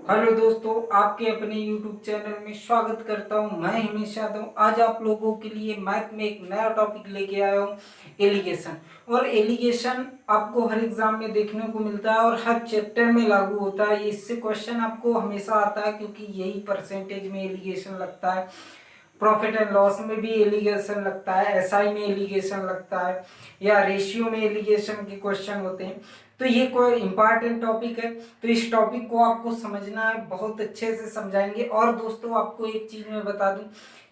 Hello दोस्तों, आपके अपने YouTube चैनल में स्वागत करता हूं। मैं हिमेश यादव। आज आप लोगों के लिए मैथ में एक नया टॉपिक लेके आया हूं, एलिगेशन। और एलिगेशन आपको हर एग्जाम में देखने को मिलता है और हर चैप्टर में लागू होता है। इससे क्वेश्चन आपको हमेशा आता है क्योंकि यही परसेंटेज में एलिगेशन लगता है। प्रॉफिट एंड लॉस में भी एलिगेशन लगता है, एसआई में एलिगेशन लगता है, या रेशियो में एलिगेशन के क्वेश्चन होते हैं। तो ये कोई इंपॉर्टेंट टॉपिक है, तो इस टॉपिक को आपको समझना है, बहुत अच्छे से समझाएंगे। और दोस्तों आपको एक चीज मैं बता दूं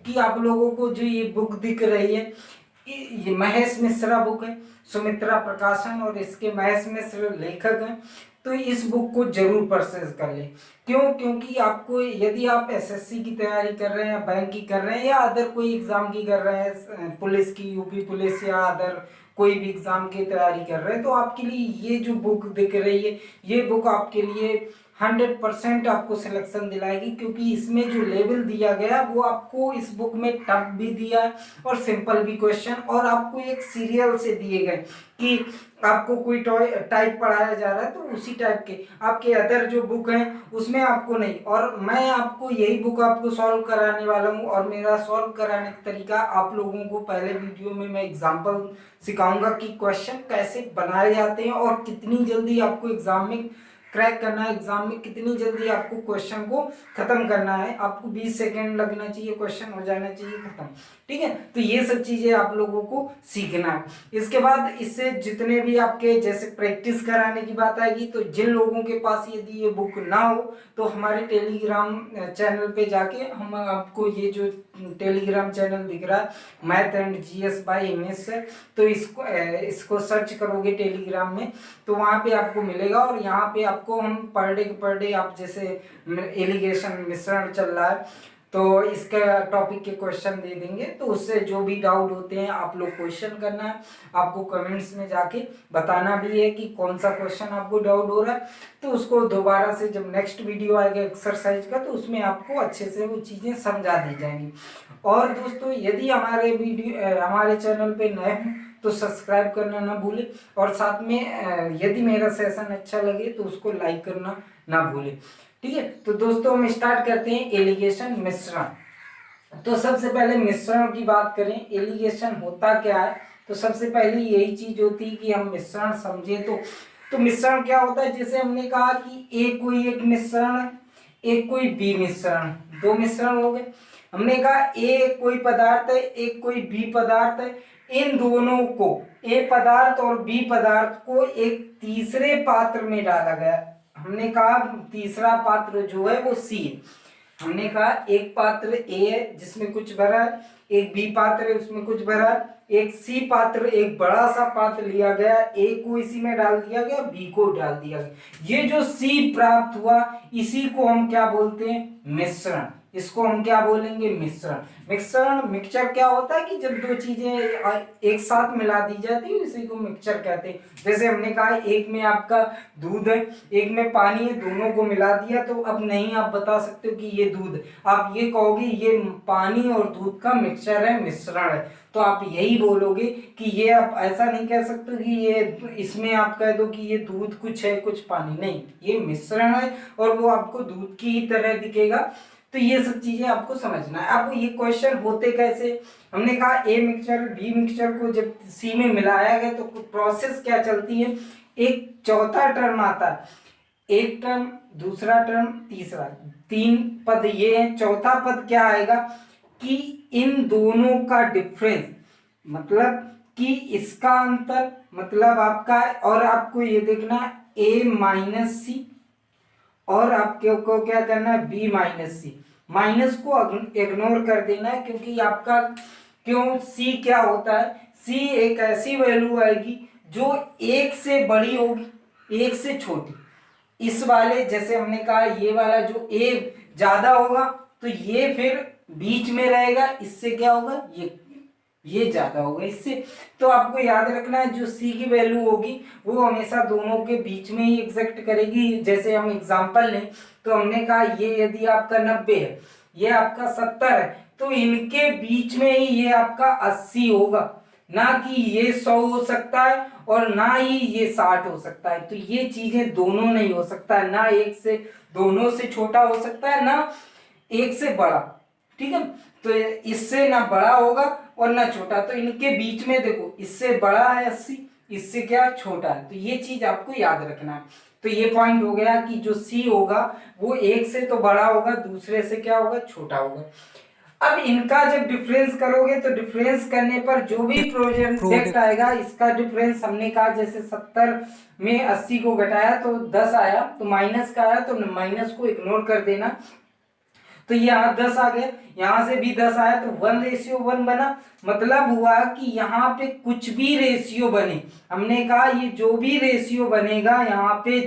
कि आप लोगों को जो ये बुक दिख रही है, ये महेश मिश्रा बुक है, सुमित्रा प्रकाशन, और इसके महेश मिश्र लेखक हैं। तो इस बुक को जरूर परचेज कर लें। क्यों? क्योंकि आपको, यदि आप एसएससी की तैयारी कर रहे हैं, या बैंक की कर रहे हैं, या अदर कोई एग्जाम की कर रहे हैं, पुलिस की, यूपी पुलिस या अदर कोई भी एग्जाम की तैयारी कर रहे हैं, तो आपके लिए ये जो बुक दिख रही है, ये बुक आपके लिए 100% आपको सिलेक्शन दिलाएगी। क्योंकि इसमें जो लेवल दिया गया वो आपको इस बुक में टफ भी दिया है और सिंपल भी क्वेश्चन, और आपको एक सीरियल से दिए गए कि आपको कोई टाइप पढ़ाया जा रहा है तो उसी टाइप के आपके अदर जो बुक हैं उसमें आपको नहीं। और मैं आपको यही बुक आपको सॉल्व कराने वाला हूँ, और मेरा सॉल्व कराने का तरीका आप लोगों को पहले वीडियो में मैं एग्जांपल सिखाऊंगा कि क्वेश्चन कैसे बनाए जाते हैं और कितनी जल्दी आपको एग्जाम में क्रैक करना है, एग्जाम में कितनी जल्दी आपको क्वेश्चन को खत्म करना है। आपको 20 सेकेंड लगना चाहिए, क्वेश्चन हो जाना चाहिए खत्म। ठीक है, तो ये सब चीजें आप लोगों को सीखना है। इसके बाद इससे जितने भी आपके जैसे प्रैक्टिस कराने की बात आएगी, तो जिन लोगों के पास यदि ये बुक ना हो तो हमारे टेलीग्राम चैनल पे जाके हम आपको ये जो टेलीग्राम चैनल दिख रहा है, math and GS bye Himesh से, तो इसको सर्च करोगे टेलीग्राम में तो वहाँ पे आपको मिलेगा। और यहाँ पे आपको हम पर डे आप जैसे एलिगेशन मिश्रण चल रहा है तो इसका टॉपिक के क्वेश्चन दे देंगे, तो उससे जो भी डाउट होते हैं आप लोग क्वेश्चन करना है। आपको कमेंट्स में जाके बताना भी है कि कौन सा क्वेश्चन आपको डाउट हो रहा है, तो उसको दोबारा से जब नेक्स्ट वीडियो आएगा एक्सरसाइज का तो उसमें आपको अच्छे से वो चीज़ें समझा दी जाएंगी। और दोस्तों यदि हमारे चैनल पे नए हैं तो सब्सक्राइब करना ना भूलें, और साथ में यदि मेरा सेशन अच्छा लगे तो उसको लाइक करना ना भूलें। ठीक है, तो दोस्तों हम स्टार्ट करते हैं एलिगेशन मिश्रण। तो सबसे पहले मिश्रण की बात करें, एलिगेशन होता क्या है, तो सबसे पहले यही चीज होती है कि हम मिश्रण समझे। तो मिश्रण क्या होता है, जैसे हमने कहा कि एक कोई एक मिश्रण है, एक कोई बी मिश्रण, दो मिश्रण हो गए। हमने कहा ए कोई पदार्थ है, एक कोई बी पदार्थ है, इन दोनों को, ए पदार्थ और बी पदार्थ को एक तीसरे पात्र में डाला गया। हमने कहा तीसरा पात्र जो है वो सी है। हमने कहा एक पात्र ए है जिसमें कुछ भरा है, एक बी पात्र है उसमें कुछ भरा है, एक सी पात्र, एक बड़ा सा पात्र लिया गया, ए को इसी में डाल दिया गया, बी को डाल दिया गया। ये जो सी प्राप्त हुआ इसी को हम क्या बोलते हैं, मिश्रण। इसको हम क्या बोलेंगे, मिश्रण। मिश्रण, मिक्सचर क्या होता है कि जब दो चीजें एक साथ मिला दी जाती है इसी को मिक्सचर कहते हैं। जैसे हमने कहा एक में आपका दूध है, एक में पानी है, दोनों को मिला दिया तो अब नहीं आप बता सकते हो कि ये दूध, आप ये कहोगे ये पानी और दूध का मिक्सचर है, मिश्रण है। तो आप यही बोलोगे कि ये, आप ऐसा नहीं कह सकते कि ये, इसमें आप कह दो कि ये दूध कुछ है कुछ पानी नहीं, ये मिश्रण है और वो आपको दूध की ही तरह दिखेगा। तो ये सब चीजें आपको समझना है। अब ये क्वेश्चन होते कैसे, हमने कहा ए मिक्सचर बी मिक्सचर को जब सी में मिलाया गया तो प्रोसेस क्या चलती है, एक चौथा टर्म आता है, एक टर्म, दूसरा टर्म, तीसरा, तीन पद ये है। चौथा पद क्या आएगा कि इन दोनों का डिफरेंस, मतलब कि इसका अंतर, मतलब आपका, और आपको ये देखना ए माइनस सी, और आपके को क्या करना है, बी माइनस सी। माइनस को इग्नोर कर देना है क्योंकि आपका, क्यों, सी क्या होता है, सी एक ऐसी वैल्यू आएगी जो एक से बड़ी होगी एक से छोटी। इस वाले, जैसे हमने कहा ये वाला जो ए ज्यादा होगा तो ये फिर बीच में रहेगा, इससे क्या होगा, ये ज्यादा होगा इससे। तो आपको याद रखना है जो सी की वैल्यू होगी वो हमेशा दोनों के बीच में ही एग्जैक्ट करेगी। जैसे हम एग्जांपल लें तो हमने कहा ये यदि आपका 90 है, ये आपका 70 है, तो इनके बीच में ही ये आपका 80 होगा। ना कि ये 100 हो सकता है और ना ही ये 60 हो सकता है। तो ये चीजें दोनों नहीं हो सकता है, ना एक से दोनों से छोटा हो सकता है ना एक से बड़ा। ठीक है, तो इससे ना बड़ा होगा और ना छोटा, तो इनके बीच में देखो इससे बड़ा है 80, इससे क्या छोटा है, तो ये चीज आपको याद रखना है। तो ये पॉइंट हो गया कि जो सी होगा वो एक से तो बड़ा होगा, दूसरे से क्या होगा, छोटा होगा। अब इनका जब डिफरेंस करोगे तो डिफरेंस करने पर जो भी प्रोडक्ट आएगा, इसका डिफरेंस हमने कहा जैसे 70 में 80 को घटाया तो 10 आया, तो माइनस का आया तो माइनस को इग्नोर कर देना। तो यहाँ 10 आ गया, यहाँ से भी 10 आया तो 1:1 बना। मतलब हुआ कि यहाँ पे कुछ भी रेशियो बने, हमने कहा ये जो भी रेशियो बनेगा यहाँ पे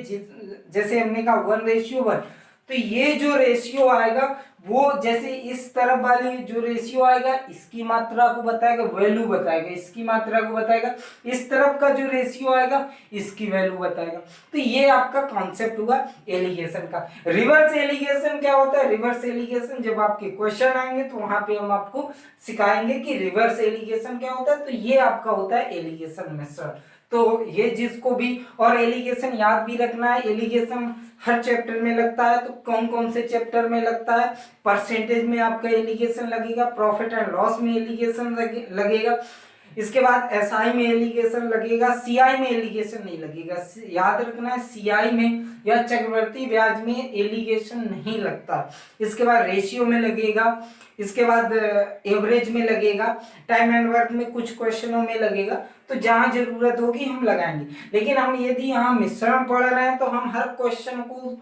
जैसे हमने कहा 1:1, तो ये जो रेशियो आएगा वो जैसे इस तरफ वाली जो रेशियो आएगा इसकी मात्रा को बताएगा, वैल्यू बताएगा, इसकी मात्रा को बताएगा, इस तरफ का जो रेशियो आएगा इसकी वैल्यू बताएगा। तो ये आपका कॉन्सेप्ट हुआ एलिगेशन का। रिवर्स एलिगेशन क्या होता है? रिवर्स एलिगेशन जब आपके क्वेश्चन आएंगे तो वहां पे हम आपको सिखाएंगे कि रिवर्स एलिगेशन क्या होता है। तो ये आपका होता है एलिगेशन मेथड। तो ये जिसको भी और एलिगेशन याद भी रखना है, एलिगेशन हर चैप्टर में लगता है। तो कौन कौन से चैप्टर में लगता है? परसेंटेज में आपका एलिगेशन लगेगा, प्रॉफिट एंड लॉस में एलिगेशन लगेगा, इसके बाद एसआई में एलिगेशन लगेगा, सीआई में एलिगेशन नहीं लगेगा। याद रखना है सीआई में या चक्रवर्ती ब्याज में एलिगेशन नहीं लगता। इसके बाद रेशियो में लगेगा, इसके बाद एवरेज में लगेगा, टाइम एंड वर्क में कुछ क्वेश्चनों में लगेगा। तो जहां जरूरत होगी हम लगाएंगे। लेकिन हम यदि यहाँ मिश्रण पढ़ रहे हैं तो हम हर क्वेश्चन को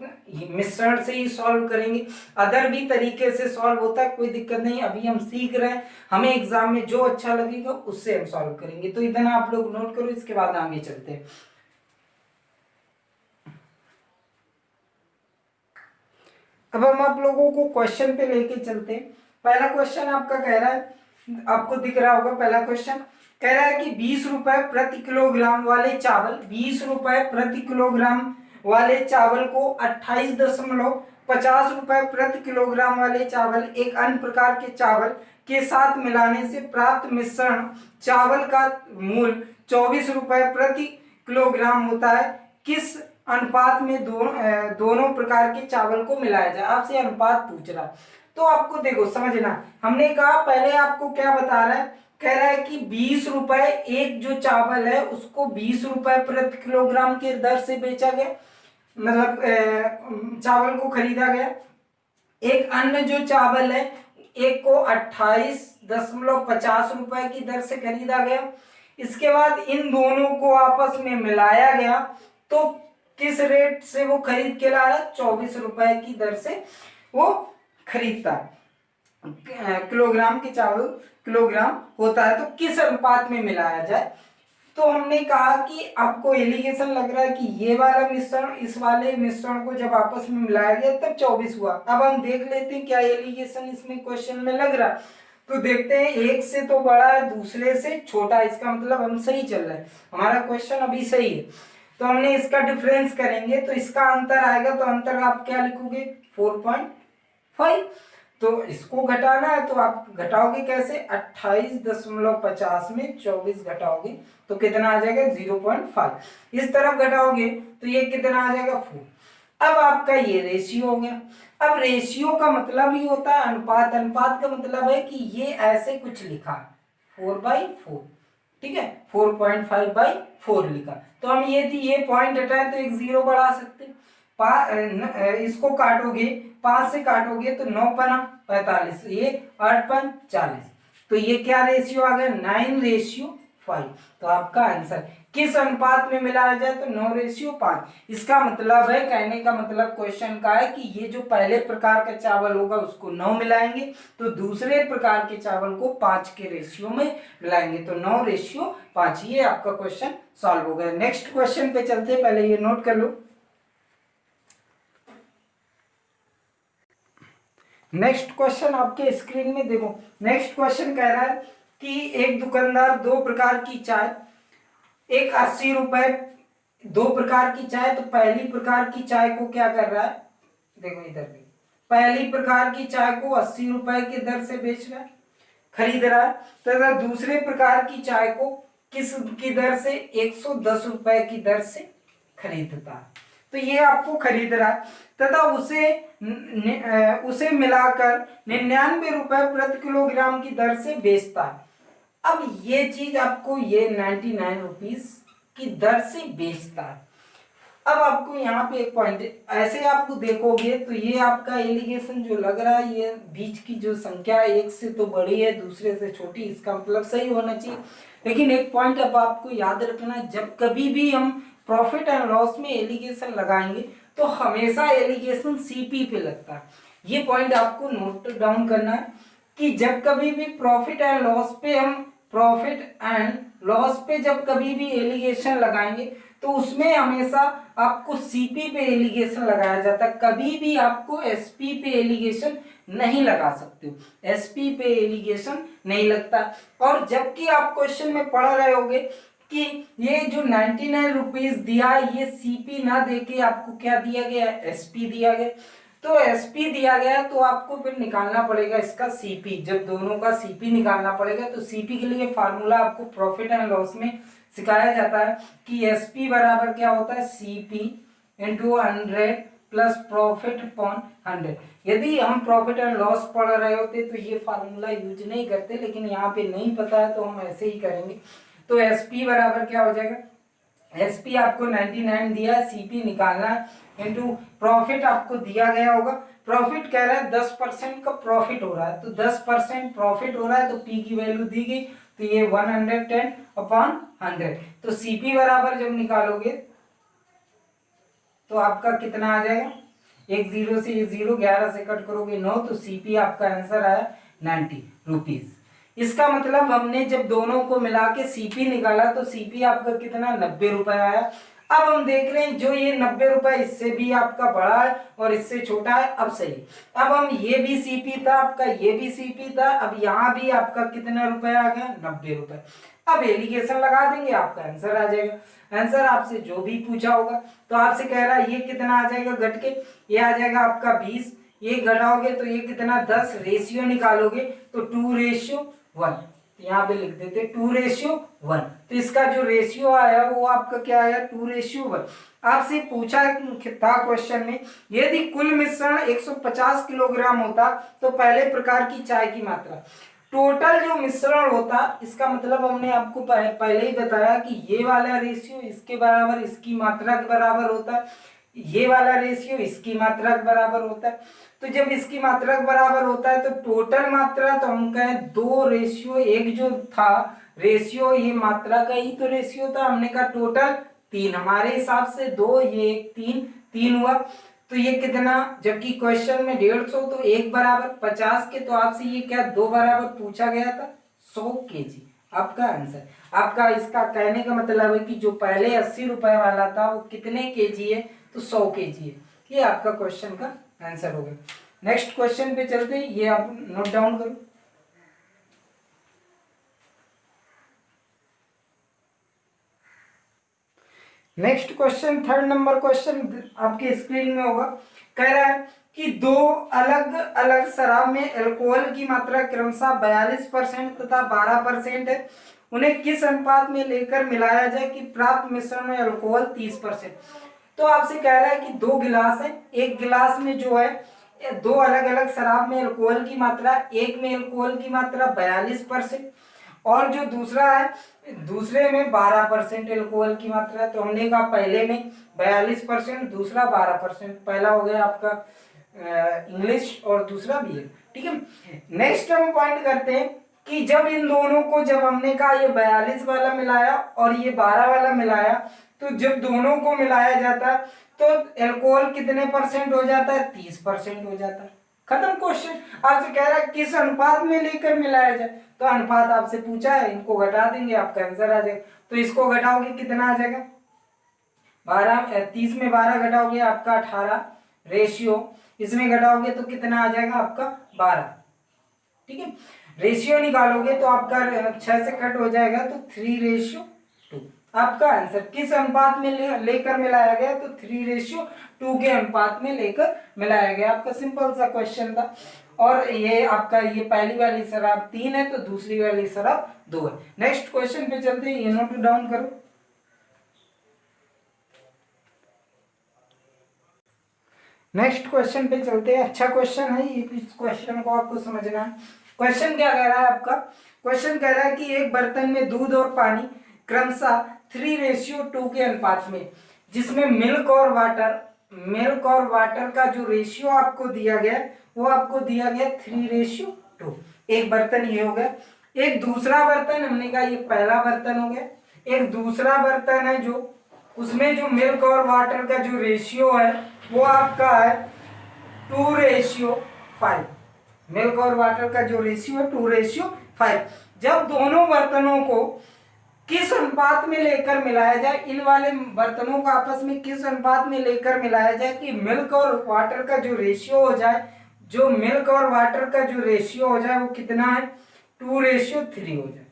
मिश्रण से ही सॉल्व करेंगे। अदर भी तरीके से सॉल्व होता है, कोई दिक्कत नहीं, अभी हम सीख रहे हैं, हमें एग्जाम में जो अच्छा लगेगा उससे हम सॉल्व करेंगे। तो इतना आप लोग नोट करो, इसके बाद आगे चलते हैं। अब हम आप लोगों को क्वेश्चन पे लेके चलते हैं। पहला क्वेश्चन आपका कह रहा है, आपको दिख रहा होगा पहला क्वेश्चन कह रहा है कि 20 रुपए प्रति किलोग्राम वाले चावल, 20 रुपए प्रति किलोग्राम वाले चावल को 28.50 रुपए प्रति किलोग्राम वाले चावल एक अन्य प्रकार के चावल के साथ मिलाने से प्राप्त मिश्रण चावल का मूल्य 24 रुपए प्रति किलोग्राम होता है। किस अनुपात में दोनों प्रकार के चावल को मिलाया जाए? आपसे अनुपात पूछ रहा है। तो आपको देखो समझना, हमने कहा पहले आपको क्या बता रहा है, कह रहा है कि 20 रुपए एक जो चावल है उसको 20 रुपए प्रति किलोग्राम के दर से बेचा गया, मतलब चावल को खरीदा गया। एक अन्य जो चावल है एक को 28.50 रुपए की दर से खरीदा गया। इसके बाद इन दोनों को आपस में मिलाया गया तो किस रेट से वो खरीद के ला रहा है? 24 रुपए की दर से वो खरीदता है। किलोग्राम के चावल किलोग्राम होता है, तो किस अनुपात में मिलाया जाए? तो हमने कहा कि आपको एलिगेशन लग रहा है कि ये वाला मिश्रण इस वाले मिश्रण को जब आपस में मिलाया गया तब 24 हुआ। अब हम देख लेते हैं क्या एलिगेशन इसमें क्वेश्चन में लग रहा है। तो देखते हैं, एक से तो बड़ा है दूसरे से छोटा, इसका मतलब हम सही चल रहे हैं, हमारा क्वेश्चन अभी सही है। तो हमने इसका डिफरेंस करेंगे तो इसका अंतर आएगा, तो अंतर आप क्या लिखोगे? 4.5। तो इसको घटाना है तो आप घटाओगे कैसे? 28.50 में 24 घटाओगे तो कितना आ जाएगा? 0.5। इस तरफ घटाओगे तो ये कितना आ जाएगा? 4। अब आपका ये रेशियो हो गया। अब रेशियो का मतलब ही होता है अनुपात। अनुपात का मतलब है कि ये ऐसे कुछ लिखा 4/4, ठीक है, 4.5/4 लिखा। तो हम ये पॉइंट हटाए तो एक 0 बढ़ा सकते। इसको काटोगे, 5 से काटोगे तो 9×45, ये 8×40, तो ये क्या रेशियो आ गया? 9:5। तो आपका आंसर किस अनुपात में मिलाया जाए? तो 9:5। इसका मतलब है, कहने का मतलब क्वेश्चन का है कि ये जो पहले प्रकार का चावल होगा उसको 9 मिलाएंगे, तो दूसरे प्रकार के चावल को 5 के रेशियो में मिलाएंगे, तो 9:5। ये आपका क्वेश्चन सॉल्व हो गया। नेक्स्ट क्वेश्चन पे चलते, पहले ये नोट कर लो। नेक्स्ट क्वेश्चन आपके स्क्रीन में देखो। नेक्स्ट क्वेश्चन कह रहा है कि एक दुकानदार दो प्रकार की चाय, एक 80 रुपए, दो प्रकार की चाय, तो पहली प्रकार की चाय को क्या कर रहा है? देखो इधर भी, पहली प्रकार की चाय को 80 रुपए के दर से बेच रहा है। खरीद रहा है तथा दूसरे प्रकार की चाय को किस की दर से 110 रुपए की दर से खरीदता है। तो ये आपको खरीद रहा है तथा उसे मिलाकर 99 रुपए प्रति किलोग्राम की दर से बेचता है। अब ये चीज आपको ये 99 रुपीज की दर से बेचता है। अब आपको यहाँ पे एक पॉइंट ऐसे आपको देखोगे तो ये आपका एलिगेशन जो लग रहा है ये बीच की जो संख्या एक से तो बड़ी है दूसरे से छोटी, इसका मतलब सही होना चाहिए। लेकिन एक पॉइंट अब आपको याद रखना, जब कभी भी हम प्रॉफिट एंड लॉस में एलिगेशन लगाएंगे तो हमेशा एलिगेशन सीपी पे लगता है। ये पॉइंट आपको नोट डाउन करना है कि जब कभी भी प्रॉफिट एंड लॉस पे जब कभी भी एलिगेशन लगाएंगे तो उसमें हमेशा आपको सीपी पे एलिगेशन लगाया जाता है, कभी भी आपको एसपी पे एलिगेशन नहीं लगा सकते हो, एसपी पे एलिगेशन नहीं लगता। और जबकि आप क्वेश्चन में पढ़ रहे होगे कि ये जो 99 रुपीज दिया ये सीपी ना देके आपको क्या दिया गया, एसपी दिया गया। तो एसपी दिया गया तो आपको फिर निकालना पड़ेगा इसका सीपी, जब दोनों का सीपी निकालना पड़ेगा तो सीपी के लिए फार्मूला आपको प्रॉफिट एंड लॉस में सिखाया जाता है कि एसपी बराबर क्या होता है, CP into 100 plus profit upon 100। यदि हम प्रॉफिट एंड लॉस पढ़ रहे होते तो ये फार्मूला यूज नहीं करते, लेकिन यहाँ पे नहीं पता है तो हम ऐसे ही करेंगे। तो एसपी बराबर क्या हो जाएगा, एसपी आपको 99 दिया है, सीपी निकालना है इंटू प्रॉफिट आपको दिया गया होगा, प्रॉफिट कह रहा है 10% का प्रॉफिट हो रहा है तो 10% प्रॉफिट हो रहा है तो पी की वैल्यू दी गई तो ये 110 अपॉन 100। तो सीपी बराबर जब निकालोगे तो आपका कितना आ जाएगा, एक जीरो से ये जीरो 11 से कट करोगे 9 तो सीपी आपका आंसर आया 90 रुपीज। इसका मतलब हमने जब दोनों को मिला के सीपी निकाला तो सीपी आपका कितना 90 रुपए आया। अब हम देख रहे हैं जो ये 90 रुपए इससे भी आपका बड़ा है और इससे छोटा है। अब सही, अब हम ये भी सीपी था आपका, ये भी सीपी था, अब यहाँ भी आपका कितना रुपए आ गया 90 रुपए। अब एलिगेशन लगा देंगे आपका आंसर आ जाएगा। आंसर आपसे जो भी पूछा होगा तो आपसे कह रहा है ये कितना आ जाएगा घट के, ये आ जाएगा आपका 20, ये घटाओगे तो ये कितना 10, रेशियो निकालोगे तो 2:1, यहाँ पे लिख देते 2:1। तो इसका जो रेशियो आया वो आपका क्या आया 2:1। आपसे पूछा था क्वेश्चन में यदि कुल मिश्रण 150 किलोग्राम होता तो पहले प्रकार की चाय की मात्रा, टोटल जो मिश्रण होता, इसका मतलब हमने आपको पहले ही बताया कि ये वाला रेशियो इसके बराबर इसकी मात्रा के बराबर होता है, ये वाला रेशियो इसकी मात्रा के बराबर होता है। तो जब इसकी मात्रा के बराबर होता है तो टोटल मात्रा तो हम कहें 2:1 जो था रेशियो, ये मात्रा का ही तो रेशियो था, हमने कहा टोटल 3, हमारे हिसाब से 2 ये 1 3 हुआ। तो ये कितना, जबकि क्वेश्चन में 150 तो 1 बराबर 50 के, तो आपसे ये क्या 2 बराबर पूछा गया था 100 केजी आपका आंसर। आपका इसका कहने का मतलब है कि जो पहले 80 रुपए वाला था वो कितने केजी है तो 100 केजी है। ये आपका क्वेश्चन का आंसर हो गया। नेक्स्ट क्वेश्चन पे चलते हैं, ये आप नोट डाउन करो। Next question, third number question आपके स्क्रीन में होगा। कह रहा है कि दो अलग अलग शराब में अल्कोहल की मात्रा क्रमशः 42% तथा 12% है, उन्हें किस अनुपात में लेकर मिलाया जाए कि प्राप्त मिश्रण में अल्कोहल 30%। तो आपसे कह रहा है कि 2 गिलास है, एक गिलास में जो है 2 अलग अलग शराब में अल्कोहल की मात्रा, एक में अल्कोहल की मात्रा 42% और जो दूसरा है दूसरे में 12% अल्कोहल की मात्रा है। तो हमने कहा पहले में 42%, दूसरा 12%, पहला हो गया आपका इंग्लिश और दूसरा बी है, ठीक है। नेक्स्ट हम पॉइंट करते हैं कि जब इन दोनों को, जब हमने कहा ये 42 वाला मिलाया और ये 12 वाला मिलाया, तो जब दोनों को मिलाया जाता है तो अल्कोहल कितने परसेंट हो जाता है 30% हो जाता है। खत्म क्वेश्चन। आपसे कह रहा है किस अनुपात में लेकर मिलाया जाए, तो अनुपात आपसे पूछा है, इनको घटा देंगे आपका आंसर आ जाएगा। तो इसको घटाओगे कितना आ जाएगा 12, 30 में 12 घटाओगे आपका 18 रेशियो, इसमें घटाओगे तो कितना आ जाएगा आपका 12, ठीक है। रेशियो निकालोगे तो आपका 6 से कट हो जाएगा तो 3:2 आपका आंसर किस अनुपात में लेकर मिलाया गया, तो 3:2 के अनुपात में लेकर मिलाया गया। आपका सिंपल सा क्वेश्चन था। और ये आपका ये पहली वाली शराब 3 है तो दूसरी वाली शराब 2 है। नेक्स्ट क्वेश्चन पे चलते हैं, ये नोट डाउन करो। नेक्स्ट क्वेश्चन पे चलते हैं। अच्छा क्वेश्चन है ये, इस क्वेश्चन को आपको समझना है। क्वेश्चन क्या कह रहा है आपका, क्वेश्चन कह रहा है कि एक बर्तन में दूध और पानी क्रमशः 3:2 के अनुपात में, जिसमें मिल्क और वाटर का जो रेशियो आपको दिया गया वो आपको दिया गया 3:2। एक बर्तन ये हो गया। एक दूसरा बर्तन, हमने कहा ये पहला बर्तन हो गया। एक दूसरा बर्तन है जो, उसमें जो मिल्क और वाटर का जो रेशियो है वो आपका है 2:5। मिल्क और वाटर का जो रेशियो है 2:5। जब दोनों बर्तनों को किस अनुपात में लेकर मिलाया जाए, इन वाले बर्तनों को आपस में किस अनुपात में लेकर मिलाया जाए कि मिल्क और वाटर का जो रेशियो हो जाए, जो मिल्क और वाटर का जो रेशियो हो जाए वो कितना है, 2:3 हो जाए।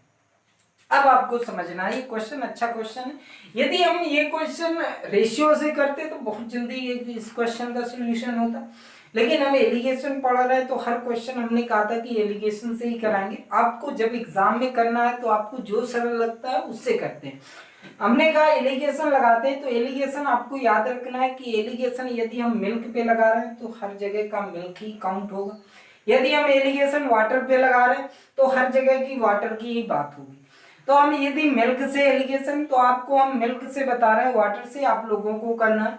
अब आपको समझना है, ये क्वेश्चन अच्छा क्वेश्चन है। यदि हम ये क्वेश्चन रेशियो से करते तो बहुत जल्दी इस क्वेश्चन का सोल्यूशन होता, लेकिन हम एलिगेशन पढ़ रहे हैं तो हर क्वेश्चन हमने कहा था कि एलिगेशन से ही कराएंगे। आपको जब एग्जाम में करना है तो आपको जो सरल लगता है उससे करते हैं। हमने कहा एलिगेशन लगाते हैं तो एलिगेशन आपको याद रखना है कि एलिगेशन यदि हम मिल्क पे लगा रहे हैं तो हर जगह का मिल्क ही काउंट होगा। यदि हम एलिगेशन वाटर पे लगा रहे हैं तो हर जगह की वाटर की ही बात होगी। तो हम यदि मिल्क से एलिगेशन, तो आपको हम मिल्क से बता रहे हैं, वाटर से आप लोगों को करना है।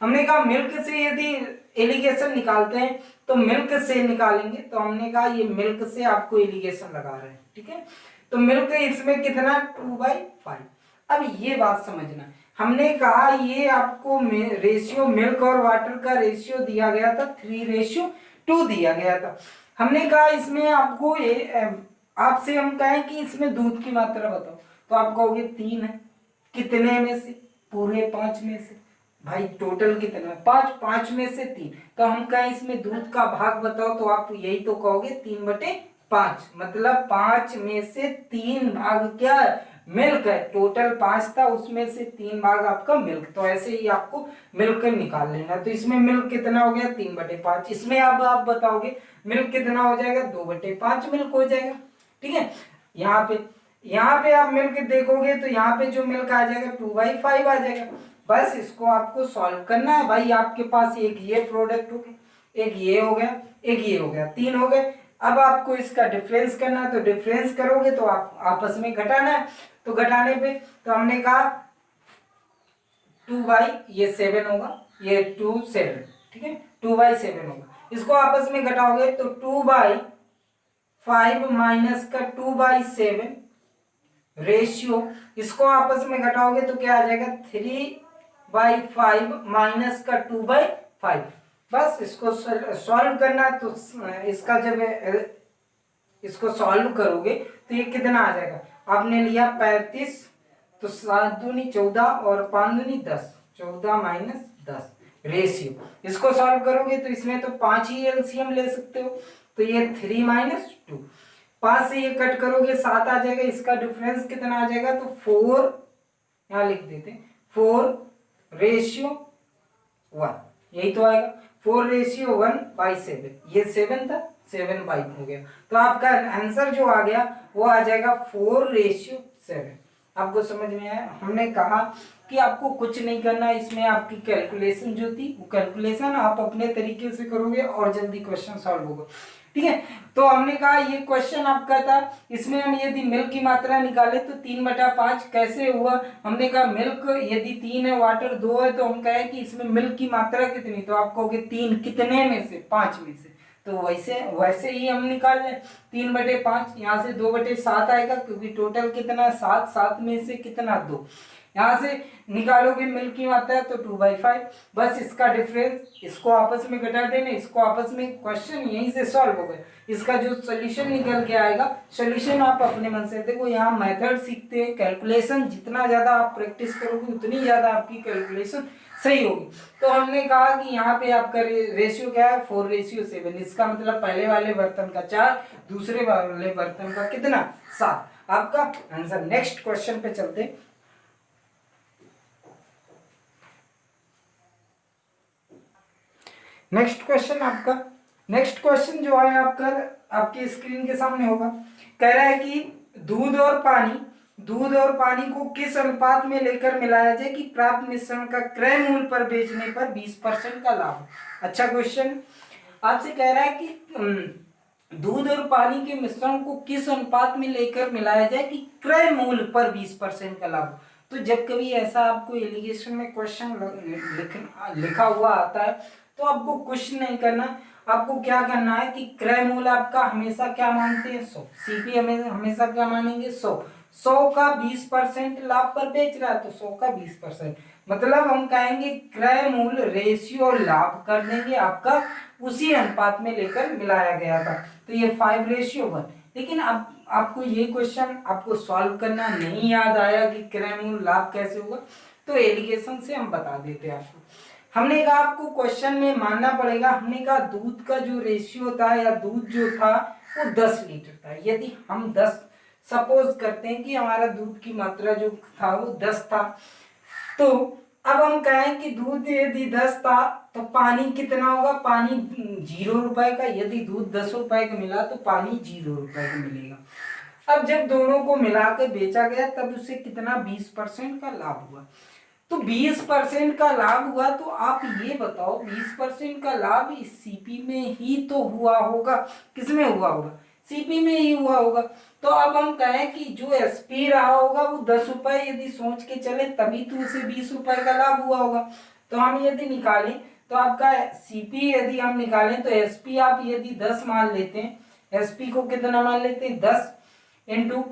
हमने कहा मिल्क से यदि एलिगेशन निकालते हैं तो मिल्क से निकालेंगे, तो हमने कहा ये मिल्क से आपको एलिगेशन लगा रहे हैं, ठीक है। तो मिल्क इसमें कितना 2/5। अब ये बात समझना, हमने कहा ये आपको रेशियो मिल्क और वाटर का रेशियो दिया गया था 3:2 दिया गया था। हमने कहा इसमें आपको आपसे हम कहें कि इसमें दूध की मात्रा बताओ, तो आप कहोगे 3 है। कितने में से, पूरे 5 में से। भाई टोटल कितना है 5, 5 में से 3। तो हम कहें इसमें दूध का भाग बताओ, तो आप यही तो कहोगे 3/5। मतलब 5 में से 3 भाग क्या है, मिल्क है। टोटल 5 था, उसमें से 3 भाग आपका मिल्क। तो ऐसे ही आपको मिल्क निकाल लेना। तो इसमें मिल्क कितना हो गया 3/5। इसमें अब आप बताओगे मिल्क कितना हो जाएगा, 2/5 मिल्क हो जाएगा, ठीक है। यहाँ पे आप मिल्क देखोगे तो यहाँ पे जो मिल्क आ जाएगा 2/5 आ जाएगा। बस इसको आपको सॉल्व करना है। भाई आपके पास एक ये प्रोडक्ट हो गया, एक ये हो गया, एक ये हो गया, 3 हो गए। अब आपको इसका डिफरेंस करना है, तो डिफरेंस करोगे तो आप आपस में घटाना है। तो घटाने पे तो हमने कहा 2/7 होगा, ये 2 7, ठीक है, 2/7 होगा। इसको आपस में घटाओगे तो 2/5 माइनस का 2/7 रेशियो, इसको आपस में घटाओगे तो क्या आ जाएगा 3/5 माइनस का 2/5। बस इसको सॉल्व करना, तो इसका जब इसको सॉल्व करोगे तो ये कितना आ जाएगा, आपने लिया 35, तो 7 दूनी 14 और 5 दूनी 10, 14 माइनस 10 रेशियो। इसको सॉल्व करोगे तो इसमें तो 5 ही एलसीएम ले सकते हो, तो ये 3 माइनस 2, 5 से ये कट करोगे 7 आ जाएगा। इसका डिफरेंस कितना आ जाएगा, तो 4, यहाँ लिख देते हैं 4:1, यही तो आएगा 4:1/7। ये 7 था, 7/5 हो गया। तो आपका आंसर जो आ गया वो आ जाएगा 4:7। आपको समझ में आया। हमने कहा कि आपको कुछ नहीं करना, इसमें आपकी कैलकुलेशन जो थी वो कैलकुलेशन आप अपने तरीके से करोगे और जल्दी क्वेश्चन सॉल्व होगा, ठीक है। तो हमने कहा ये क्वेश्चन आपका था, इसमें हम यदि मिल्क की मात्रा निकाले तो 3/5 कैसे हुआ। हमने कहा मिल्क यदि 3 है, वाटर 2 है, तो हम कहें कि इसमें मिल्क की मात्रा कितनी, तो आप कहोगे 3 कितने में से, 5 में से। तो वैसे ही हम निकाल लें 3/5, यहाँ से 2/7 आएगा क्योंकि टोटल कितना 7, 7 में से कितना 2, यहाँ से निकालोगे मिल्क की मात्रा तो 2/5। बस इसका डिफरेंस, इसको आपस में घटा देना, इसको आपस में, क्वेश्चन यहीं से सॉल्व हो गया। इसका जो सोल्यूशन निकल के आएगा, सोल्यूशन आप अपने मन से देखो। यहाँ मेथड सीखते हैं, कैलकुलेशन जितना ज़्यादा आप प्रैक्टिस करोगे उतनी ज़्यादा आपकी कैलकुलेशन सही होगी। तो हमने कहा कि यहाँ पे आपका रेशियो क्या है 4:7। इसका मतलब पहले वाले बर्तन का 4, दूसरे वाले बर्तन का कितना 7। आपका आंसर। नेक्स्ट क्वेश्चन पे चलते। नेक्स्ट क्वेश्चन आपका, नेक्स्ट क्वेश्चन जो है आपका आपकी स्क्रीन के सामने होगा। कह रहा है कि दूध और पानी को किस अनुपात में लेकर मिलाया जाए कि प्राप्त मिश्रण का क्रय मूल्य पर बेचने पर 20% का लाभ। अच्छा क्वेश्चन आपसे कह रहा है कि दूध और पानी के मिश्रण को किस अनुपात में लेकर मिलाया जाए कि क्रय मूल्य पर 20% का लाभ। तो जब कभी ऐसा आपको एलिगेशन में क्वेश्चन लिखा हुआ आता है तो आपको कुछ नहीं करना, आपको क्या करना है कि क्रय मूल्य आपका हमेशा क्या मानते हैं 100, सीपी हमेशा क्या मानेंगे 100 का 20% लाभ पर बेच रहा है तो 100 का 20%, मतलब हम कहेंगे क्रय मूल्य रेशियो लाभ कर देंगे आपका उसी अनुपात में लेकर मिलाया गया था, तो ये 5:1। लेकिन अब आपको ये क्वेश्चन आपको सॉल्व करना नहीं याद आया कि क्रय मूल्य लाभ कैसे होगा, तो एलिगेशन से हम बता देते हैं आपको। हमने कहा आपको क्वेश्चन में मानना पड़ेगा, हमने कहा दूध का जो रेशियो था या दूध जो था वो 10 लीटर था। यदि हम 10 सपोज करते हैं कि हमारा दूध की मात्रा जो था वो 10 था, तो अब हम कहें कि दूध यदि 10 था तो पानी कितना होगा, पानी 0 रुपए का। यदि दूध 10 रुपए का मिला तो पानी 0 रुपए का मिलेगा। अब जब दोनों को मिलाकर बेचा गया तब उसे कितना 20% का लाभ हुआ। तो 20% का लाभ हुआ, तो आप ये बताओ 20% का लाभ इस सीपी में ही तो हुआ होगा, किसमें हुआ होगा, सीपी में ही हुआ होगा। तो अब हम कहें कि जो एसपी रहा होगा वो 10 रुपए यदि सोच के चले तभी तो उसे 20 रुपए का लाभ हुआ होगा। तो हम यदि निकालें तो आपका सीपी यदि हम निकालें तो एसपी आप यदि 10 मान लेते हैं, एसपी को कितना मान लेते हैं 10 इंटू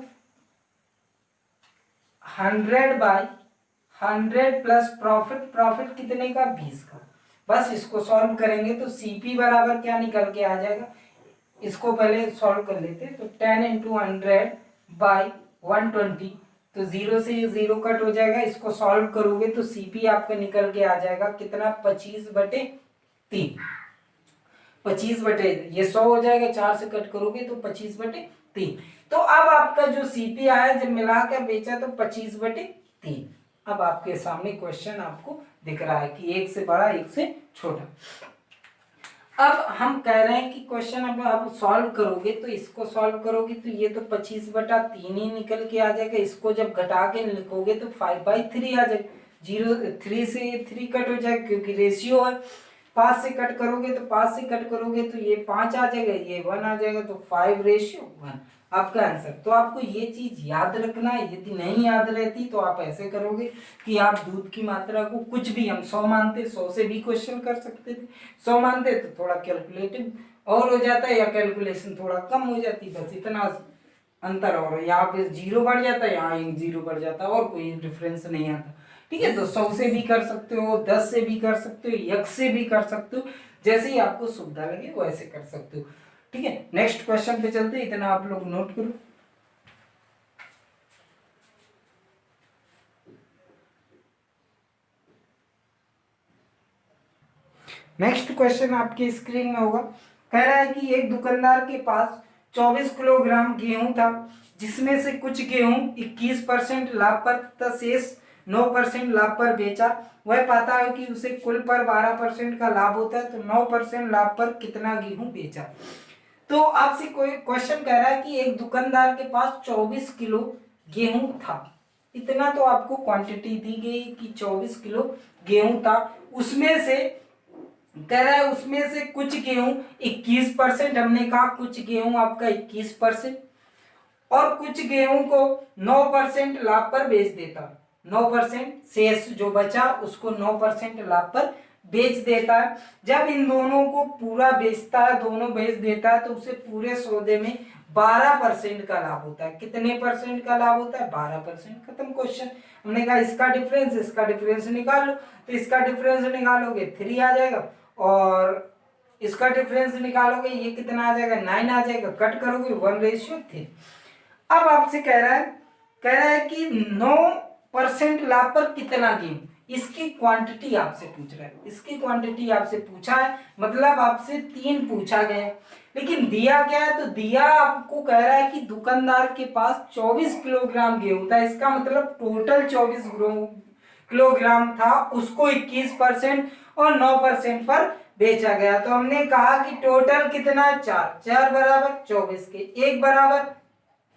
100/100 प्लस प्रॉफिट कितने का 20 का। बस इसको सॉल्व करेंगे तो सीपी बराबर क्या निकल के आ जाएगा, इसको पहले सॉल्व कर लेते हैं। तो 10 इंटू 100/120, तो 0 से 0 कट हो जाएगा। इसको सॉल्व करोगे तो सीपी आपका निकल के आ जाएगा कितना 25/3, 25 ये 100 हो जाएगा, 4 से कट करोगे तो 25/3। तो अब आपका जो सीपी आया जब मिलाकर बेचा तो 25/3। अब आपके सामने क्वेश्चन आपको दिख रहा है कि एक से बड़ा एक से छोटा। अब हम कह रहे हैं कि क्वेश्चन अब आप सॉल्व करोगे तो इसको सॉल्व करोगे तो ये तो 25/3 ही निकल के आ जाएगा। इसको जब घटा के लिखोगे तो 5/3 आ जाएगा। 3 से ये 3 कट हो जाएगा क्योंकि रेशियो है। 5 से कट करोगे तो 5 से कट करोगे तो ये 5 आ जाएगा, ये 1 आ जाएगा, तो 5:1 आपका आंसर। तो आपको ये चीज याद रखना है, यदि नहीं याद रहती तो आप ऐसे करोगे कि आप दूध की मात्रा को कुछ भी, हम 100 मानते, 100 से भी क्वेश्चन कर सकते थे। 100 मानते तो थोड़ा कैलकुलेटिव और हो जाता है या कैलकुलेशन थोड़ा कम हो जाती, बस इतना अंतर। और यहाँ पे 0 बढ़ जाता है, यहाँ 0 बढ़ जाता है, और कोई डिफरेंस नहीं आता। ठीक है, तो 100 से भी कर सकते हो, 10 से भी कर सकते हो, 1 से भी कर सकते हो, जैसे ही आपको सुविधा लगे वैसे कर सकते हो। ठीक है, नेक्स्ट क्वेश्चन पे चलते, इतना आप लोग नोट करो। नेक्स्ट क्वेश्चन आपकी स्क्रीन में होगा। कह रहा है कि एक दुकानदार के पास 24 किलोग्राम गेहूं था, जिसमें से कुछ गेहूं 21% लाभ पर तथा शेष 9% लाभ पर बेचा। वह पाता है कि उसे कुल पर 12% का लाभ होता है, तो 9% लाभ पर कितना गेहूं बेचा। तो आपसे कोई क्वेश्चन कह रहा है कि एक दुकानदार के पास 24 किलो गेहूं था, इतना तो आपको क्वांटिटी दी गई कि 24 किलो गेहूं था। उसमें से कह रहा है उसमें से कुछ गेहूं 21%, हमने कहा कुछ गेहूं आपका 21%, और कुछ गेहूं को 9% लाभ पर बेच देता। 9% शेष जो बचा उसको 9% लाभ पर बेच देता है। जब इन दोनों को पूरा बेचता है, दोनों बेच देता है, तो उसे पूरे सौदे में 12% का लाभ होता है। कितने परसेंट का लाभ होता है 12%। खत्म क्वेश्चन। हमने कहा इसका डिफरेंस निकाल लो, तो इसका डिफरेंस निकालोगे 3 आ जाएगा, और इसका डिफरेंस निकालोगे ये कितना आ जाएगा 9 आ जाएगा, कट करोगे 1:3। अब आपसे कह रहा है कि 9% लाभ पर कितना गेहूं, इसकी क्वांटिटी आपसे पूछ रहा है, इसकी क्वांटिटी आपसे पूछा है, मतलब आपसे 3 पूछा गया है, लेकिन दिया क्या है, तो दिया आपको कह रहा है कि दुकानदार के पास 24 किलोग्राम गेहूं था। इसका मतलब टोटल 24 किलोग्राम था, उसको 21% और 9% पर बेचा गया। तो हमने कहा कि टोटल कितना है, 4, 4 बराबर 24 के, 1 बराबर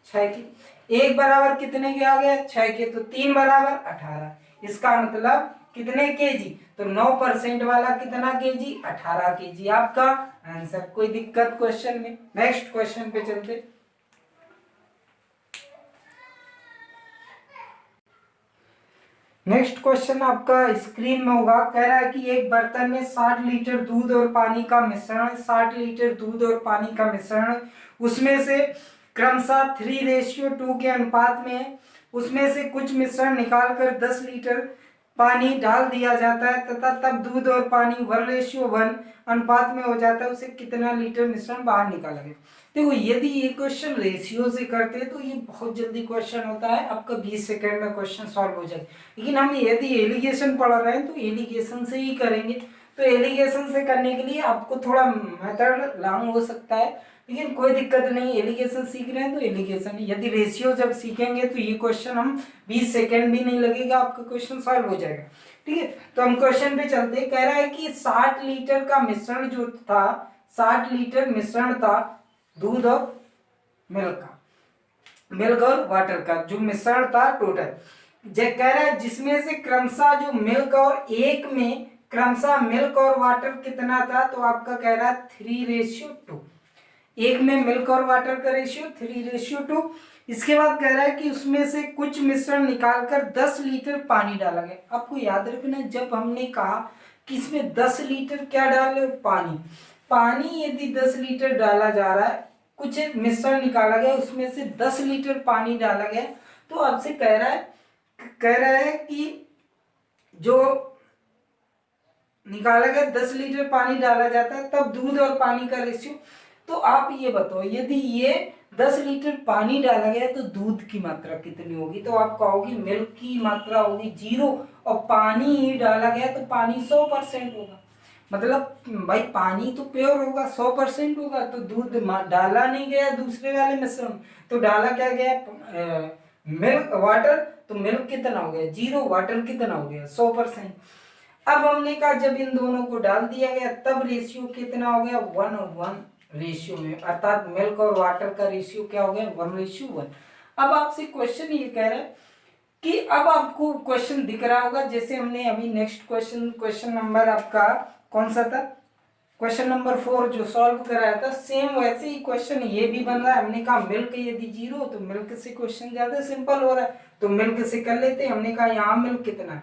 6 के, 1 बराबर कितने के आ गया, 6 के, तो 3 बराबर 18। इसका मतलब कितने केजी, तो 9% वाला कितना केजी, 18 केजी आपका आंसर। कोई दिक्कत क्वेश्चन में? नेक्स्ट क्वेश्चन पे चलते। नेक्स्ट क्वेश्चन आपका स्क्रीन में होगा। कह रहा है कि एक बर्तन में 60 लीटर दूध और पानी का मिश्रण, 60 लीटर दूध और पानी का मिश्रण, उसमें से क्रमशः 3:2 के अनुपात में है। उसमें से कुछ मिश्रण निकालकर 10 लीटर पानी डाल दिया जाता है तथा तब दूध और पानी 1:1 अनुपात में हो जाता है। उसे कितना लीटर मिश्रण बाहर निकाला गया। देखो यदि ये क्वेश्चन रेशियो से करते हैं तो ये बहुत जल्दी क्वेश्चन होता है, आपका 20 सेकंड में क्वेश्चन सॉल्व हो जाएगा। लेकिन हम यदि एलिगेशन पढ़ रहे हैं तो एलिगेशन से ही करेंगे। तो एलिगेशन से करने के लिए आपको थोड़ा मेथड लॉन्ग हो सकता है, लेकिन कोई दिक्कत नहीं, एलिगेशन सीख रहे हैं तो एलिगेशन। यदि रेशियो जब सीखेंगे तो ये क्वेश्चन हम 20 सेकंड भी नहीं लगेगा, आपका क्वेश्चन सॉल्व हो जाएगा। ठीक है, तो हम क्वेश्चन पे चलते हैं। कह रहा है कि 60 लीटर का मिश्रण जो था, 60 लीटर मिश्रण था दूध और मिल्क का, मिल्क और वाटर का जो मिश्रण था टोटल, कह रहा है जिसमें से क्रमशः जो मिल्क और एक में क्रमशः मिल्क और वाटर कितना था, तो आपका कह रहा है 3:2, एक में मिल्क और वाटर का रेशियो 3:2। इसके बाद कह रहा है कि उसमें से कुछ मिश्रण निकालकर 10 लीटर पानी डाला गया। आपको याद रखना जब हमने कहा कि इसमें 10 लीटर क्या डाले, पानी, पानी यदि 10 लीटर डाला जा रहा है, कुछ मिश्रण निकाला गया उसमें से 10 लीटर पानी डाला गया, तो आपसे कह रहा है कि जो निकाला गया 10 लीटर पानी डाला जाता है तब दूध और पानी का रेशियो। तो आप ये बताओ यदि ये 10 लीटर पानी डाला गया तो दूध की मात्रा कितनी होगी, तो आप कहोगे मिल्क की मात्रा होगी 0 और पानी ही डाला गया तो पानी 100% होगा। मतलब भाई पानी तो प्योर होगा, 100% होगा, तो दूध डाला नहीं गया दूसरे वाले मिश्रण, तो डाला क्या गया, मिल्क वाटर, तो मिल्क कितना हो गया 0, वाटर कितना हो गया 100%। अब हमने कहा जब इन दोनों को डाल दिया गया तब रेशियो कितना हो गया 1:1 रेशियो में, अर्थात मिल्क और वाटर का रेशियो क्या हो गया 1:1। अब आपसे क्वेश्चन ये कह रहा है कि अब आपको क्वेश्चन दिख रहा होगा, जैसे हमने अभी नेक्स्ट क्वेश्चन नंबर आपका कौन सा था, क्वेश्चन नंबर 4 जो सॉल्व कराया था, सेम वैसे ही क्वेश्चन ये भी बन रहा है। हमने कहा मिल्क यदि 0 तो मिल्क से क्वेश्चन ज्यादा सिंपल हो रहा है, तो मिल्क से कर लेते हैं। हमने कहा यहाँ मिल्क कितना है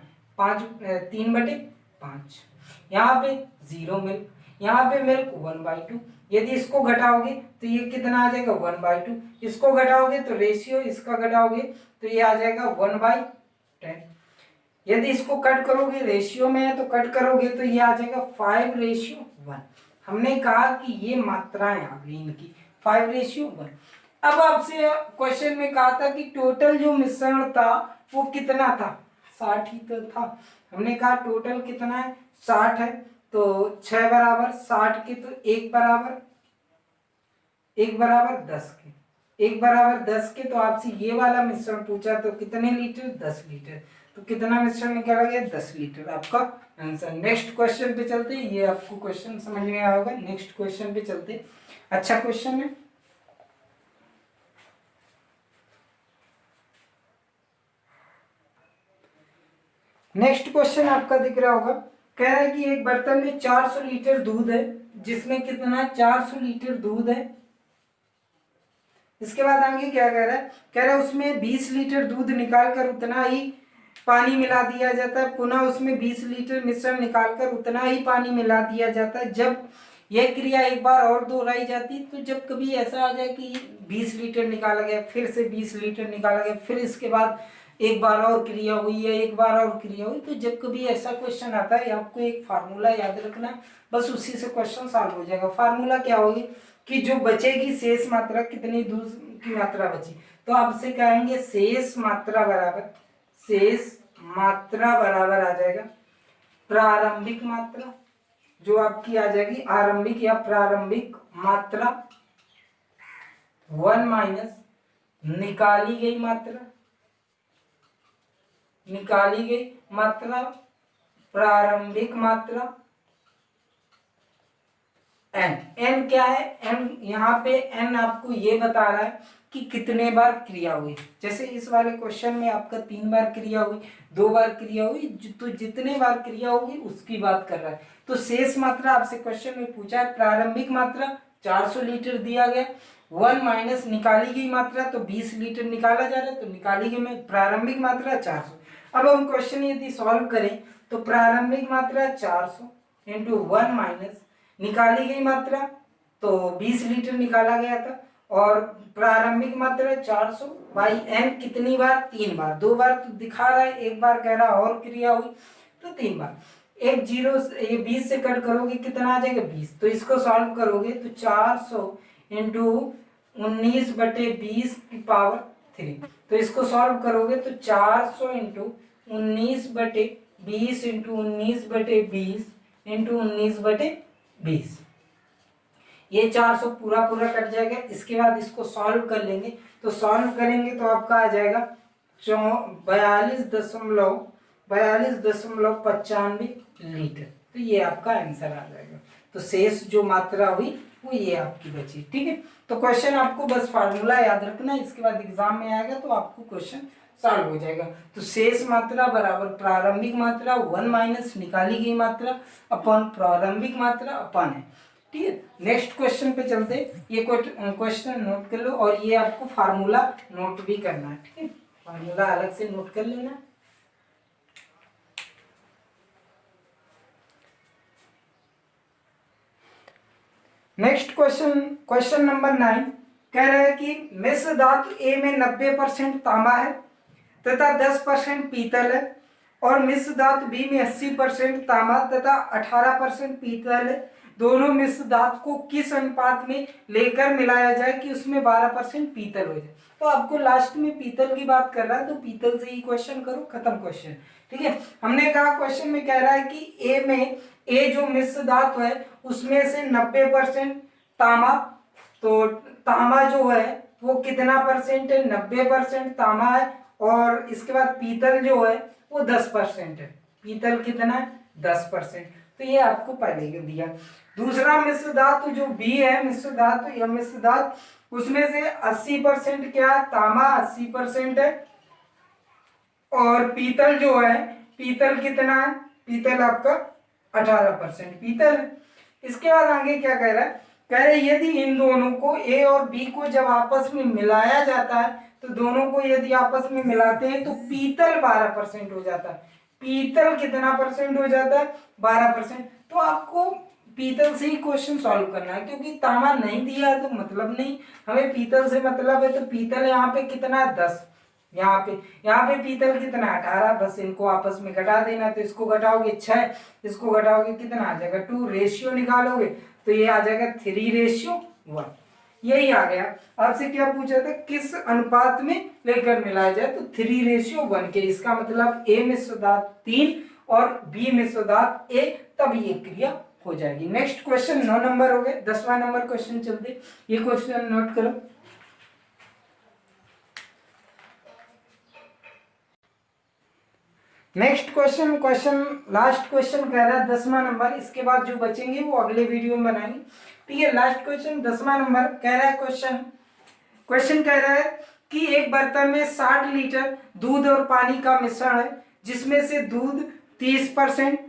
3/5, यहाँ पे 0 मिल्क, यहाँ पे मिल्क 1/2। यदि इसको घटाओगे तो ये कितना आ जाएगा 1/2, इसको घटाओगे तो रेशियो, इसका घटाओगे तो ये आ जाएगा 1/10। यदि इसको कट करोगे, रेशियो में है तो कट करोगे तो ये आ जाएगा 5:1। हमने कहा कि ये मात्राएं आ गई इनकी 5:1। अब आपसे क्वेश्चन में कहा था कि टोटल जो मिश्रण था वो कितना था, 60 ही तो था। हमने कहा टोटल कितना है 60 है, तो 6 बराबर 60 के, तो 1 बराबर 10 के, 1 बराबर 10 के, तो आपसे ये वाला मिश्रण पूछा तो कितने लीटर 10 लीटर, तो कितना मिश्रण निकाला गया 10 लीटर आपका आंसर। नेक्स्ट क्वेश्चन पे चलते, ये आपको क्वेश्चन समझ में आया होगा। नेक्स्ट क्वेश्चन पे चलते, अच्छा क्वेश्चन है। नेक्स्ट क्वेश्चन आपका दिख रहा होगा। कह रहा है कि एक बर्तन में 400 लीटर दूध है, जिसमें कितना 400 लीटर दूध है। इसके बाद आगे क्या कह रहा है, कह रहा है उसमें 20 लीटर दूध निकालकर उतना ही पानी मिला दिया जाता है, पुनः उसमें 20 लीटर मिश्रण निकालकर उतना ही पानी मिला दिया जाता है। जब यह क्रिया एक बार और दोहराई जाती है, तो जब कभी ऐसा आ जाए कि 20 लीटर निकाला गया, फिर से 20 लीटर निकाला गया, फिर इसके बाद एक बार और क्रिया हुई है, एक बार और क्रिया हुई, तो जब कभी ऐसा क्वेश्चन आता है आपको एक फार्मूला याद रखना, बस उसी से क्वेश्चन सॉल्व हो जाएगा। फार्मूला क्या होगी कि जो बचेगी शेष मात्रा, कितनी दूध की मात्रा बची, तो आपसे कहेंगे शेष मात्रा बराबर आ जाएगा प्रारंभिक मात्रा, जो आपकी आ जाएगी आरंभिक या प्रारंभिक मात्रा 1 माइनस निकाली गई मात्रा प्रारंभिक मात्रा एन। एन क्या है? एन यहाँ पे एन आपको ये बता रहा है कि कितने बार क्रिया हुई। जैसे इस वाले क्वेश्चन में आपका 3 बार क्रिया हुई, 2 बार क्रिया हुई, तो जितने बार क्रिया होगी उसकी बात कर रहा है। तो शेष मात्रा आपसे क्वेश्चन में पूछा है, प्रारंभिक मात्रा 400 लीटर दिया गया, 1 माइनस निकाली गई मात्रा, तो 20 लीटर निकाला जा रहा है, तो निकाली गई में प्रारंभिक मात्रा 400। अब हम क्वेश्चन यदि सॉल्व करें तो प्रारंभिक मात्रा 400 इंटू 1 माइनस निकाली गई मात्रा, तो 20 लीटर निकाला गया था, और प्रारंभिक मात्रा 400 बाई एन कितनी बार? 3 बार। 2 बार तो दिखा रहा है, एक बार कह रहा है और क्रिया हुई, तो 3 बार। एक जीरो ये 20 से कट करोगे कितना आ जाएगा? 20। तो इसको सॉल्व करोगे तो 400 इंटू 19/20 की पावर 3। तो इसको सॉल्व करोगे तो 400 इंटू 19/20 इंटू 19/20 इंटू 19/20, ये 400 पूरा पूरा कट जाएगा। इसके बाद इसको सॉल्व कर लेंगे, तो सॉल्व करेंगे तो आपका आ जाएगा 42.95 लीटर। तो ये आपका आंसर आ जाएगा। तो शेष जो मात्रा हुई वो ये आपकी बची। ठीक है, तो क्वेश्चन आपको बस फार्मूला याद रखना है, इसके बाद एग्जाम में आएगा तो आपको क्वेश्चन सॉल्व हो जाएगा। तो शेष मात्रा बराबर प्रारंभिक मात्रा 1 माइनस निकाली गई मात्रा अपॉन प्रारंभिक मात्रा अपॉन है। ठीक है, नेक्स्ट क्वेश्चन पे चलते। ये क्वेश्चन नोट कर लो, और ये आपको फार्मूला नोट भी करना है। ठीक है, फार्मूला अलग से नोट कर लेना। नेक्स्ट क्वेश्चन, क्वेश्चन नंबर 9 कह रहा है कि मिश्र धातु ए में 90% तांबा है तथा 10% पीतल है, और मिश्र धातु बी में 80% तांबा तथा 18% पीतल है। दोनों मिश्र धातु को किस अनुपात में लेकर मिलाया जाए कि उसमें 12% पीतल हो जाए। तो आपको लास्ट में पीतल की बात कर रहा है, तो पीतल से ही क्वेश्चन करो, खत्म क्वेश्चन। ठीक है, हमने कहा क्वेश्चन में कह रहा है कि ए में, ए जो मिश्र धातु है उसमें से 90% तांबा, तो तांबा जो है वो कितना परसेंट है? 90% तांबा है, और इसके बाद पीतल जो है वो 10% है। पीतल कितना है? 10%। तो ये आपको पहले ही दिया। दूसरा मिश्र धातु जो बी है, मिश्र धातु या मिश्र धातु, उसमें से 80% क्या है? तांबा 80% है, और पीतल जो है, पीतल कितना है? पीतल आपका 18% पीतल है। इसके बाद आगे क्या कह रहा है? कह रहे यदि इन दोनों को, ए और बी को जब आपस में मिलाया जाता है, तो दोनों को यदि आपस में मिलाते हैं तो पीतल 12% हो जाता है। पीतल कितना परसेंट हो जाता है? 12%। तो आपको पीतल से ही क्वेश्चन सॉल्व करना है, क्योंकि तांबा नहीं दिया है तो मतलब नहीं, हमें पीतल से मतलब है। तो पीतल यहाँ पे कितना है? 10। यहाँ पे पीतल कितना? 18। बस इनको आपस में घटा देना, तो इसको घटाओगे 6, इसको घटाओगे कितना आ जाएगा? 2। रेशियो निकालोगे तो ये आ जाएगा 3:1। यही आ गया। आपसे क्या पूछा था? किस अनुपात में लेकर मिलाया जाए, तो 3:1 के। इसका मतलब ए में धातु 3 और बी में धातु ए, तब ये क्रिया हो जाएगी। नेक्स्ट क्वेश्चन 9 नंबर हो गए, 10वां नंबर क्वेश्चन चलते। ये क्वेश्चन नोट करो। नेक्स्ट क्वेश्चन, लास्ट क्वेश्चन कह रहा है 10वां नंबर। इसके बाद जो बचेंगे वो अगले वीडियो में बनाएंगे। ठीक है, लास्ट क्वेश्चन 10वां नंबर कह रहा है। क्वेश्चन कह रहा है कि एक बर्तन में 60 लीटर दूध और पानी का मिश्रण है, जिसमें से दूध 30%,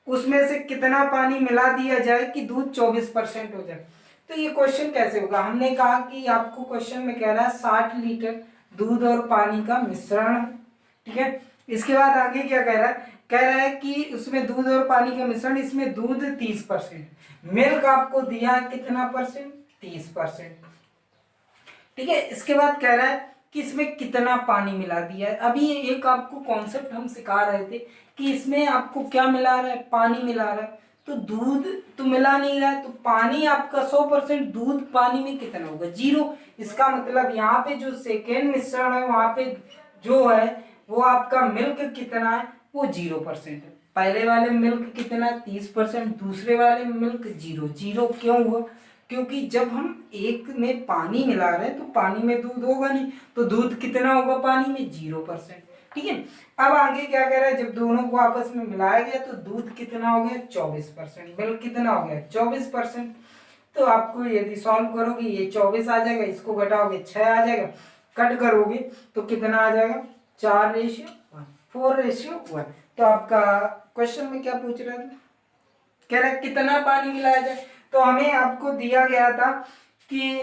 उसमें से कितना पानी मिला दिया जाए कि दूध 24% हो जाए। तो ये क्वेश्चन कैसे होगा? हमने कहा कि आपको क्वेश्चन में कह रहा है 60 लीटर दूध और पानी का मिश्रण। ठीक है, इसके बाद आगे क्या कह रहा है? कह रहा है कि उसमें दूध और पानी का मिश्रण, इसमें दूध 30%, मिल्क आपको दिया है कितना परसेंट? 30%। ठीक है, इसके बाद कह रहा है कि इसमें कितना पानी मिला दिया है। अभी एक आपको कॉन्सेप्ट हम सिखा रहे थे कि इसमें आपको क्या मिला रहा है? पानी मिला रहा है। तो दूध तो मिला नहीं रहा है, तो पानी आपका 100%, दूध पानी में कितना होगा? 0। इसका मतलब यहाँ पे जो सेकेंड मिश्रण है वहां पे जो है वो आपका मिल्क कितना है? वो 0% है। पहले वाले मिल्क कितना है? 30%। दूसरे वाले मिल्क 0। 0 क्यों हुआ? क्योंकि जब हम एक में पानी मिला रहे हैं तो पानी में दूध होगा नहीं, तो दूध कितना होगा पानी में? 0%। ठीक है, अब आगे क्या कह रहा है? जब दोनों को आपस में मिलाया गया तो दूध कितना हो गया? 24%। मिल्क कितना हो गया? 24%। तो आपको यदि सॉल्व करोगे ये 24 आ जाएगा, इसको घटाओगे 6 आ जाएगा, कट करोगे तो कितना आ जाएगा 4:1, 4:1। तो आपका क्वेश्चन में क्या पूछ रहा था, कह रहा है कितना पानी मिलाया जाए। तो हमें आपको दिया गया था कि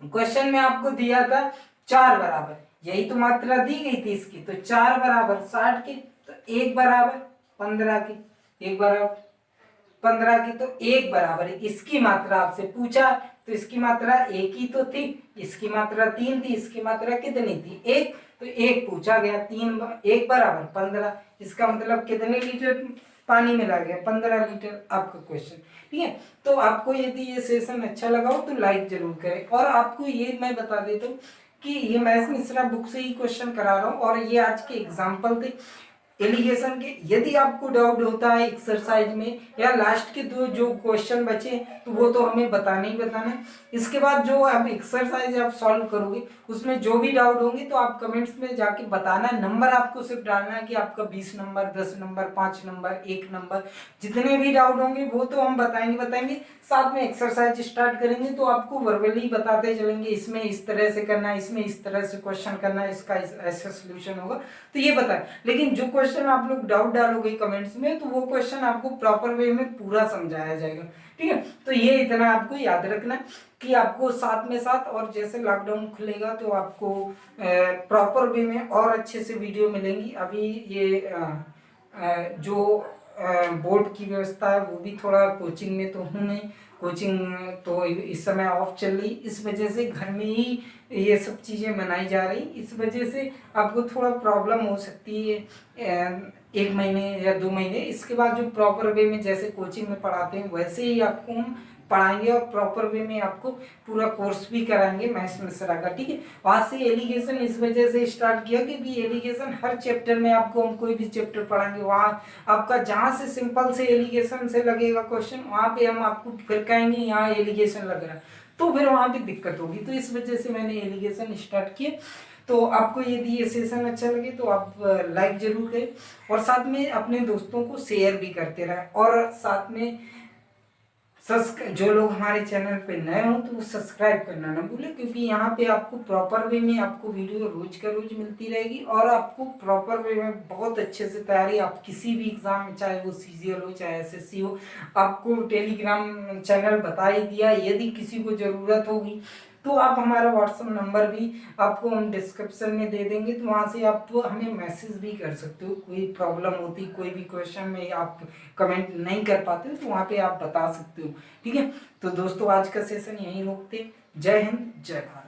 क्वेश्चन में आपको दिया था 4 बराबर, यही तो मात्रा दी गई थी इसकी, तो 4 बराबर 60 की, तो 1 बराबर 15 की, 1 बराबर 15 की, तो 1 बराबर इसकी मात्रा आपसे पूछा, तो इसकी मात्रा 1 ही तो थी, इसकी मात्रा 3 थी, इसकी मात्रा कितनी थी 1, तो 1 पूछा गया, 1 बराबर 15, इसका मतलब कितने लीटर पानी मिला गया 15 लीटर, आपका क्वेश्चन। ठीक है, तो आपको यदि ये सेशन अच्छा लगा हो तो लाइक जरूर करें। और आपको ये मैं बता देता हूँ कि ये महेश मिश्रा बुक से ही क्वेश्चन करा रहा हूँ और ये आज के एग्जाम्पल थे एलिगेशन के। यदि आपको डाउट होता है एक्सरसाइज में या लास्ट के दो जो क्वेश्चन बचे तो वो तो हमें बताना ही बताना है। इसके बाद जो आप एक्सरसाइज आप सॉल्व करोगे उसमें जो भी डाउट होंगे तो आप कमेंट्स में जाके बताना। नंबर आपको सिर्फ डालना है कि आपका 20 नंबर, 10 नंबर, 5 नंबर, 1 नंबर, जितने भी डाउट होंगे वो तो हम बताएंगे। साथ में एक्सरसाइज स्टार्ट करेंगे तो आपको वर्बली बताते चलेंगे, इसमें इस तरह से करना है, इसमें इस तरह से क्वेश्चन करना है, इसका ऐसा सोल्यूशन होगा, तो ये बताएं। लेकिन जो क्वेश्चन आप लोग डाउट डालोगे कमेंट्स में तो वो क्वेश्चन आपको प्रॉपर वे में पूरा समझाया जाएगा। ठीक है, तो ये इतना आपको याद रखना कि आपको साथ में साथ, और जैसे लॉकडाउन खुलेगा तो आपको प्रॉपर वे में और अच्छे से वीडियो मिलेंगी। अभी ये जो बोर्ड की व्यवस्था है वो भी थोड़ा, कोचिंग में तो हूँ नहीं, कोचिंग तो इस समय ऑफ चल रही, इस वजह से घर में ही ये सब चीज़ें मनाई जा रही, इस वजह से आपको थोड़ा प्रॉब्लम हो सकती है 1 महीने या 2 महीने। इसके बाद जो प्रॉपर वे में जैसे कोचिंग में पढ़ाते हैं वैसे ही आपको हम पढ़ाएंगे और प्रॉपर वे में आपको पूरा कोर्स भी कराएंगे महेश मिश्रा का। ठीक है, वहाँ से एलिगेशन इस वजह से स्टार्ट किया क्योंकि एलिगेशन हर चैप्टर में आपको हम कोई भी चैप्टर पढ़ाएंगे वहाँ आपका जहाँ से सिंपल से एलिगेशन से लगेगा क्वेश्चन वहाँ पे हम आपको फिर कहेंगे यहाँ एलिगेशन लग रहा है तो फिर वहाँ पे दिक्कत होगी। तो इस वजह से मैंने एलिगेशन स्टार्ट किए। तो आपको यदि ये सेशन अच्छा लगे तो आप लाइक जरूर करें और साथ में अपने दोस्तों को शेयर भी करते रहें। और साथ में जो लोग हमारे चैनल पे नए हो तो वो सब्सक्राइब करना ना भूलें क्योंकि यहाँ पे आपको प्रॉपर वे में आपको वीडियो रोज का रोज मिलती रहेगी और आपको प्रॉपर वे में बहुत अच्छे से तैयारी, आप किसी भी एग्जाम में चाहे वो सीजीएल हो चाहे एसएससी हो, आपको टेलीग्राम चैनल बता ही दिया। यदि किसी को ज़रूरत होगी तो आप हमारा व्हाट्सएप नंबर भी आपको हम डिस्क्रिप्शन में दे देंगे, तो वहाँ से आप हमें मैसेज भी कर सकते हो। कोई प्रॉब्लम होती, कोई भी क्वेश्चन में आप कमेंट नहीं कर पाते हो तो वहाँ पे आप बता सकते हो। ठीक है, तो दोस्तों आज का सेशन यहीं रोकते। जय हिंद, जय भारत।